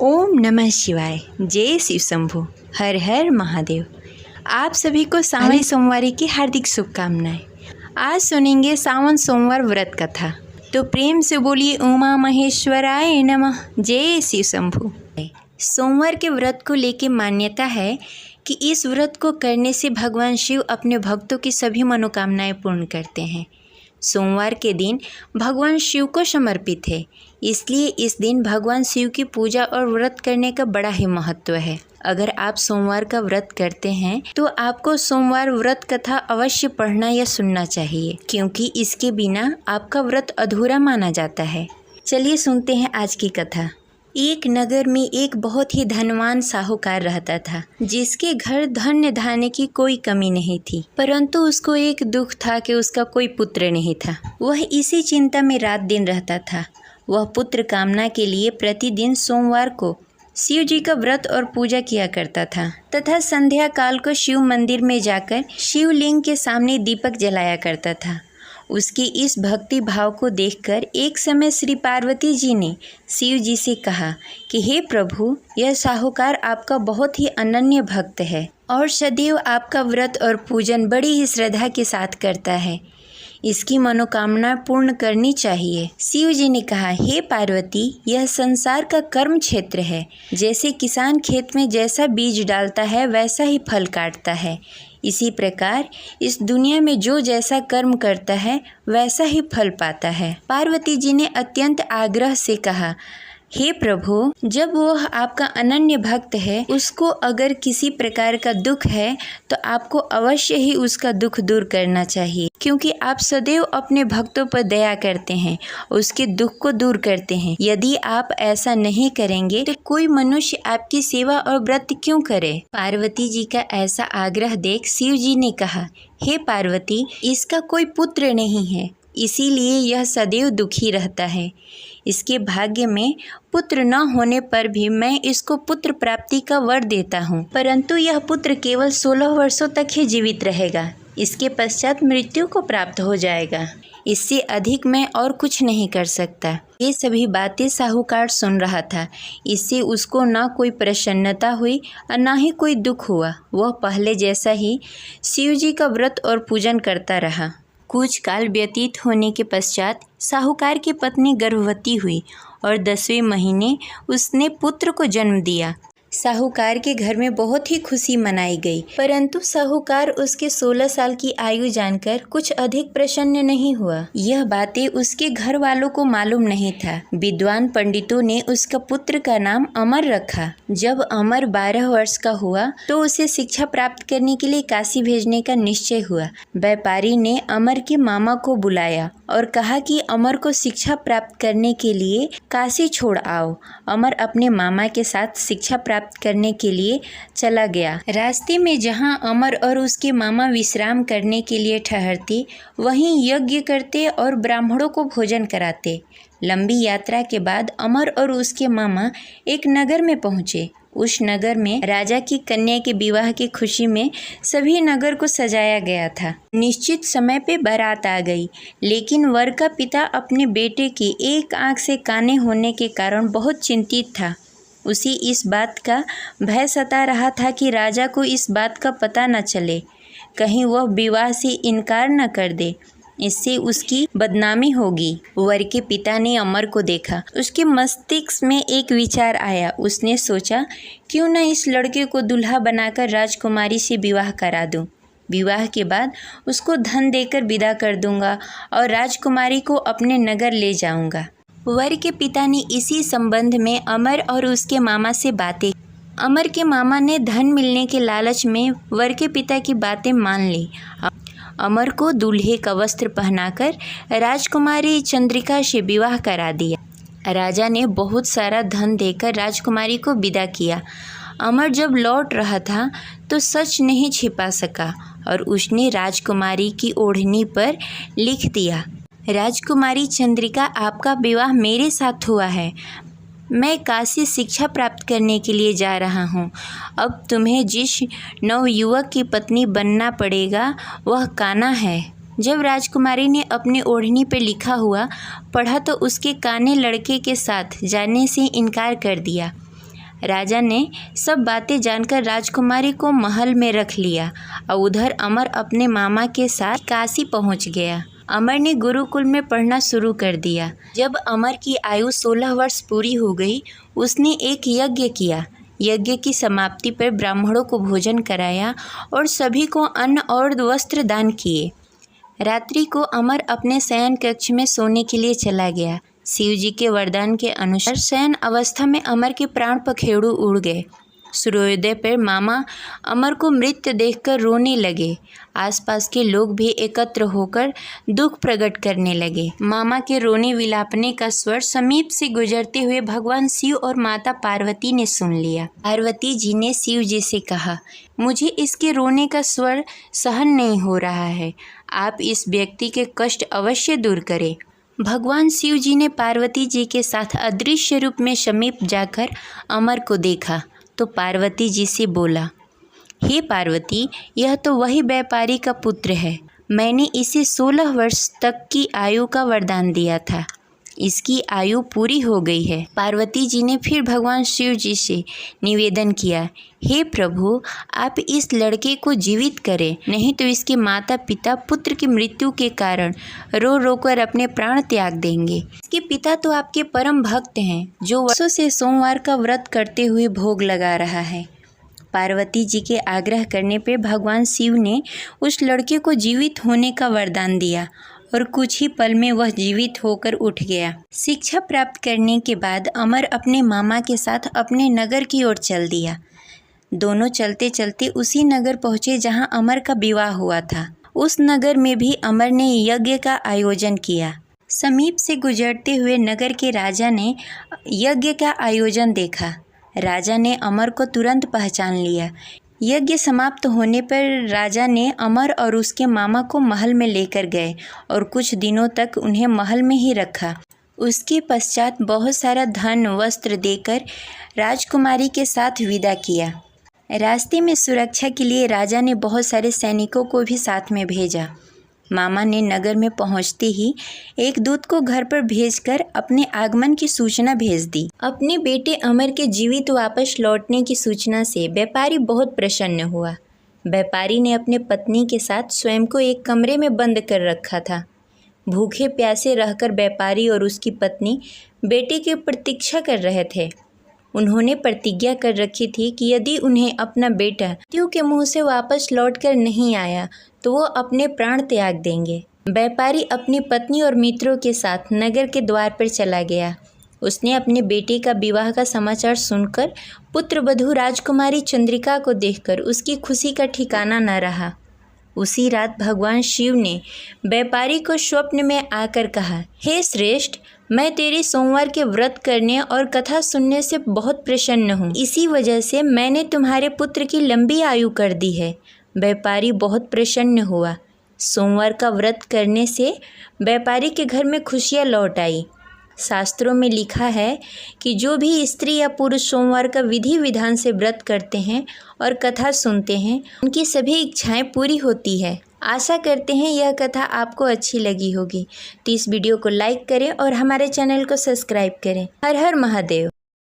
ओम नमः शिवाय। जय शिव शंभु। हर हर महादेव। आप सभी को सावन सोमवारी की हार्दिक शुभकामनाएं। आज सुनेंगे सावन सोमवार व्रत कथा, तो प्रेम से बोलिए उमा महेश्वराय नमः। जय शिव शंभु। सोमवार के व्रत को लेकर मान्यता है कि इस व्रत को करने से भगवान शिव अपने भक्तों की सभी मनोकामनाएं पूर्ण करते हैं। सोमवार के दिन भगवान शिव को समर्पित है, इसलिए इस दिन भगवान शिव की पूजा और व्रत करने का बड़ा ही महत्व है। अगर आप सोमवार का व्रत करते हैं तो आपको सोमवार व्रत कथा अवश्य पढ़ना या सुनना चाहिए, क्योंकि इसके बिना आपका व्रत अधूरा माना जाता है। चलिए सुनते हैं आज की कथा। एक नगर में एक बहुत ही धनवान साहूकार रहता था, जिसके घर धन्य धान्य की कोई कमी नहीं थी। परंतु उसको एक दुख था कि उसका कोई पुत्र नहीं था। वह इसी चिंता में रात दिन रहता था। वह पुत्र कामना के लिए प्रतिदिन सोमवार को शिव जी का व्रत और पूजा किया करता था तथा संध्या काल को शिव मंदिर में जाकर शिवलिंग के सामने दीपक जलाया करता था। उसकी इस भक्ति भाव को देखकर एक समय श्री पार्वती जी ने शिव जी से कहा कि हे प्रभु, यह साहूकार आपका बहुत ही अनन्य भक्त है और सदैव आपका व्रत और पूजन बड़ी ही श्रद्धा के साथ करता है। इसकी मनोकामना पूर्ण करनी चाहिए। शिव जी ने कहा, हे पार्वती, यह संसार का कर्म क्षेत्र है। जैसे किसान खेत में जैसा बीज डालता है वैसा ही फल काटता है, इसी प्रकार इस दुनिया में जो जैसा कर्म करता है वैसा ही फल पाता है। पार्वती जी ने अत्यंत आग्रह से कहा, हे प्रभु, जब वह आपका अनन्य भक्त है, उसको अगर किसी प्रकार का दुख है तो आपको अवश्य ही उसका दुख दूर करना चाहिए, क्योंकि आप सदैव अपने भक्तों पर दया करते हैं, उसके दुख को दूर करते हैं। यदि आप ऐसा नहीं करेंगे तो कोई मनुष्य आपकी सेवा और व्रत क्यों करे? पार्वती जी का ऐसा आग्रह देख शिव जी ने कहा, हे पार्वती, इसका कोई पुत्र नहीं है, इसीलिए यह सदैव दुखी रहता है। इसके भाग्य में पुत्र न होने पर भी मैं इसको पुत्र प्राप्ति का वर देता हूँ, परंतु यह पुत्र केवल 16 वर्षों तक ही जीवित रहेगा। इसके पश्चात मृत्यु को प्राप्त हो जाएगा। इससे अधिक मैं और कुछ नहीं कर सकता। ये सभी बातें साहूकार सुन रहा था। इससे उसको न कोई प्रसन्नता हुई और न ही कोई दुख हुआ। वह पहले जैसा ही शिव जी का व्रत और पूजन करता रहा। कुछ काल व्यतीत होने के पश्चात साहूकार की पत्नी गर्भवती हुई और 10वें महीने उसने पुत्र को जन्म दिया। साहूकार के घर में बहुत ही खुशी मनाई गई, परंतु साहूकार उसके 16 साल की आयु जानकर कुछ अधिक प्रसन्न नहीं हुआ। यह बातें उसके घर वालों को मालूम नहीं था। विद्वान पंडितों ने उसका पुत्र का नाम अमर रखा। जब अमर 12 वर्ष का हुआ तो उसे शिक्षा प्राप्त करने के लिए काशी भेजने का निश्चय हुआ। व्यापारी ने अमर के मामा को बुलाया और कहा कि अमर को शिक्षा प्राप्त करने के लिए काशी छोड़ आओ। अमर अपने मामा के साथ शिक्षा प्राप्त करने के लिए चला गया। रास्ते में जहां अमर और उसके मामा विश्राम करने के लिए ठहरते, वहीं यज्ञ करते और ब्राह्मणों को भोजन कराते। लंबी यात्रा के बाद अमर और उसके मामा एक नगर में पहुंचे। उस नगर में राजा की कन्या के विवाह की खुशी में सभी नगर को सजाया गया था। निश्चित समय पे बारात आ गई, लेकिन वर का पिता अपने बेटे की एक आंख से काने होने के कारण बहुत चिंतित था। उसी इस बात का भय सता रहा था कि राजा को इस बात का पता न चले, कहीं वह विवाह से इनकार न कर दे, इससे उसकी बदनामी होगी। वर के पिता ने अमर को देखा। उसके मस्तिष्क में एक विचार आया। उसने सोचा, क्यों न इस लड़के को दुल्हा बनाकर राजकुमारी से विवाह करा दूं। विवाह के बाद उसको धन देकर विदा कर दूंगा और राजकुमारी को अपने नगर ले जाऊंगा। वर के पिता ने इसी संबंध में अमर और उसके मामा से बातें। अमर के मामा ने धन मिलने के लालच में वर के पिता की बातें मान ली। अमर को दूल्हे का वस्त्र पहनाकर राजकुमारी चंद्रिका से विवाह करा दिया। राजा ने बहुत सारा धन देकर राजकुमारी को विदा किया। अमर जब लौट रहा था तो सच नहीं छिपा सका और उसने राजकुमारी की ओढ़नी पर लिख दिया, राजकुमारी चंद्रिका, आपका विवाह मेरे साथ हुआ है। मैं काशी शिक्षा प्राप्त करने के लिए जा रहा हूँ। अब तुम्हें जिस नवयुवक की पत्नी बनना पड़ेगा वह काना है। जब राजकुमारी ने अपनी ओढ़नी पर लिखा हुआ पढ़ा तो उसके काने लड़के के साथ जाने से इनकार कर दिया। राजा ने सब बातें जानकर राजकुमारी को महल में रख लिया और उधर अमर अपने मामा के साथ काशी पहुंच गया। अमर ने गुरुकुल में पढ़ना शुरू कर दिया। जब अमर की आयु 16 वर्ष पूरी हो गई, उसने एक यज्ञ किया। यज्ञ की समाप्ति पर ब्राह्मणों को भोजन कराया और सभी को अन्न और वस्त्र दान किए। रात्रि को अमर अपने शयन कक्ष में सोने के लिए चला गया। शिव जी के वरदान के अनुसार शयन अवस्था में अमर के प्राण पखेरु उड़ गए। सूर्योदय पर मामा अमर को मृत देखकर रोने लगे। आसपास के लोग भी एकत्र होकर दुख प्रकट करने लगे। मामा के रोने विलापने का स्वर समीप से गुजरते हुए भगवान शिव और माता पार्वती ने सुन लिया। पार्वती जी ने शिव जी से कहा, मुझे इसके रोने का स्वर सहन नहीं हो रहा है, आप इस व्यक्ति के कष्ट अवश्य दूर करें। भगवान शिव जी ने पार्वती जी के साथ अदृश्य रूप में समीप जाकर अमर को देखा तो पार्वती जी से बोला, हे पार्वती, यह तो वही व्यापारी का पुत्र है। मैंने इसे 16 वर्ष तक की आयु का वरदान दिया था। इसकी आयु पूरी हो गई है। पार्वती जी ने फिर भगवान शिव जी से निवेदन किया, हे प्रभु, आप इस लड़के को जीवित करें, नहीं तो इसके माता पिता पुत्र की मृत्यु के कारण रो रो कर अपने प्राण त्याग देंगे। इसके पिता तो आपके परम भक्त हैं, जो वर्षों से सोमवार का व्रत करते हुए भोग लगा रहा है। पार्वती जी के आग्रह करने पर भगवान शिव ने उस लड़के को जीवित होने का वरदान दिया और कुछ ही पल में वह जीवित होकर उठ गया। शिक्षा प्राप्त करने के बाद अमर अपने मामा के साथ अपने नगर की ओर चल दिया। दोनों चलते चलते उसी नगर पहुँचे जहाँ अमर का विवाह हुआ था। उस नगर में भी अमर ने यज्ञ का आयोजन किया। समीप से गुजरते हुए नगर के राजा ने यज्ञ का आयोजन देखा। राजा ने अमर को तुरंत पहचान लिया। यज्ञ समाप्त होने पर राजा ने अमर और उसके मामा को महल में लेकर गए और कुछ दिनों तक उन्हें महल में ही रखा। उसके पश्चात बहुत सारा धन वस्त्र देकर राजकुमारी के साथ विदा किया। रास्ते में सुरक्षा के लिए राजा ने बहुत सारे सैनिकों को भी साथ में भेजा। मामा ने नगर में पहुंचते ही एक दूत को घर पर भेजकर अपने आगमन की सूचना भेज दी। अपने बेटे अमर के जीवित वापस लौटने की सूचना से व्यापारी बहुत प्रसन्न हुआ। व्यापारी ने अपने पत्नी के साथ स्वयं को एक कमरे में बंद कर रखा था। भूखे प्यासे रहकर व्यापारी और उसकी पत्नी बेटे की प्रतीक्षा कर रहे थे। उन्होंने प्रतिज्ञा कर रखी थी कि यदि उन्हें अपना बेटा मृत्यु के मुंह से वापस लौटकर नहीं आया तो वो अपने प्राण त्याग देंगे। व्यापारी अपनी पत्नी और मित्रों के साथ नगर के द्वार पर चला गया। उसने अपने बेटे का विवाह का समाचार सुनकर पुत्रवधू राजकुमारी चंद्रिका को देखकर उसकी खुशी का ठिकाना न रहा। उसी रात भगवान शिव ने व्यापारी को स्वप्न में आकर कहा, हे श्रेष्ठ, मैं तेरे सोमवार के व्रत करने और कथा सुनने से बहुत प्रसन्न हूँ। इसी वजह से मैंने तुम्हारे पुत्र की लंबी आयु कर दी है। व्यापारी बहुत प्रसन्न हुआ। सोमवार का व्रत करने से व्यापारी के घर में खुशियाँ लौट आई। शास्त्रों में लिखा है कि जो भी स्त्री या पुरुष सोमवार का विधि विधान से व्रत करते हैं और कथा सुनते हैं, उनकी सभी इच्छाएं पूरी होती है। आशा करते हैं यह कथा आपको अच्छी लगी होगी। तो इस वीडियो को लाइक करें और हमारे चैनल को सब्सक्राइब करें। हर हर महादेव।